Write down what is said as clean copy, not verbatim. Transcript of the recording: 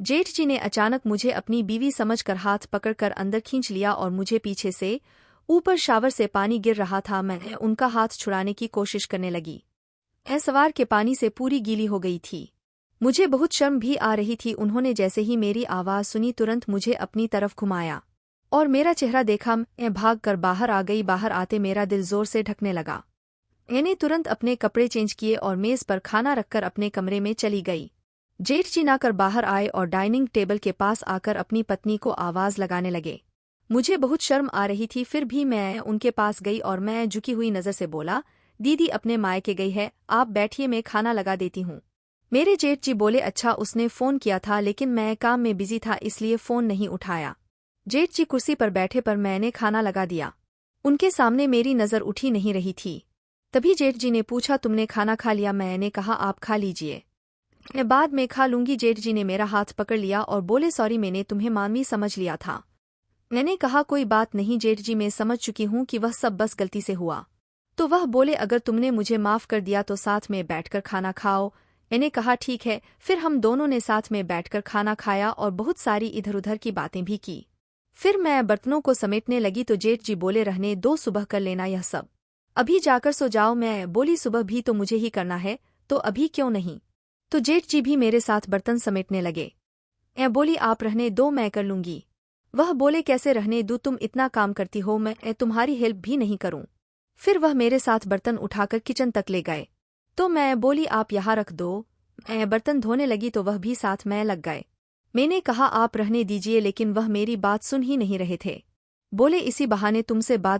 जेठ जी ने अचानक मुझे अपनी बीवी समझकर हाथ पकड़कर अंदर खींच लिया और मुझे पीछे से ऊपर शावर से पानी गिर रहा था। मैं उनका हाथ छुड़ाने की कोशिश करने लगी। मैं सवार के पानी से पूरी गीली हो गई थी। मुझे बहुत शर्म भी आ रही थी। उन्होंने जैसे ही मेरी आवाज़ सुनी तुरंत मुझे अपनी तरफ घुमाया और मेरा चेहरा देखा। मैं भाग कर बाहर आ गई। बाहर आते मेरा दिल जोर से धड़कने लगा। मैंने तुरंत अपने कपड़े चेंज किए और मेज़ पर खाना रखकर अपने कमरे में चली गई। जेठ जी नाकर बाहर आए और डाइनिंग टेबल के पास आकर अपनी पत्नी को आवाज़ लगाने लगे। मुझे बहुत शर्म आ रही थी, फिर भी मैं उनके पास गई और मैं झुकी हुई नज़र से बोला, दीदी अपने मायके गई है, आप बैठिए मैं खाना लगा देती हूँ। मेरे जेठ जी बोले, अच्छा उसने फ़ोन किया था लेकिन मैं काम में बिजी था इसलिए फ़ोन नहीं उठाया। जेठ जी कुर्सी पर बैठे पर मैंने खाना लगा दिया। उनके सामने मेरी नज़र उठी नहीं रही थी। तभी जेठ जी ने पूछा, तुमने खाना खा लिया? मैंने कहा, आप खा लीजिए, मैं बाद में खा लूंगी। जेठ जी ने मेरा हाथ पकड़ लिया और बोले, सॉरी मैंने तुम्हें मामी समझ लिया था। मैंने कहा, कोई बात नहीं जेठ जी, मैं समझ चुकी हूँ कि वह सब बस गलती से हुआ। तो वह बोले, अगर तुमने मुझे माफ़ कर दिया तो साथ में बैठकर खाना खाओ। मैंने कहा ठीक है। फिर हम दोनों ने साथ में बैठकर खाना खाया और बहुत सारी इधर उधर की बातें भी की। फिर मैं बर्तनों को समेटने लगी तो जेठ जी बोले, रहने दो, सुबह कर लेना यह सब, अभी जाकर सो जाओ। मैं बोली, सुबह भी तो मुझे ही करना है तो अभी क्यों नहीं? तो जेठ जी भी मेरे साथ बर्तन समेटने लगे। मैं बोली, आप रहने दो मैं कर लूंगी। वह बोले, कैसे रहने दूँ, तुम इतना काम करती हो, मैं तुम्हारी हेल्प भी नहीं करूं? फिर वह मेरे साथ बर्तन उठाकर किचन तक ले गए। तो मैं बोली, आप यहाँ रख दो। मैं बर्तन धोने लगी तो वह भी साथ में लग गए। मैंने कहा, आप रहने दीजिए, लेकिन वह मेरी बात सुन ही नहीं रहे थे। बोले, इसी बहाने तुमसे बात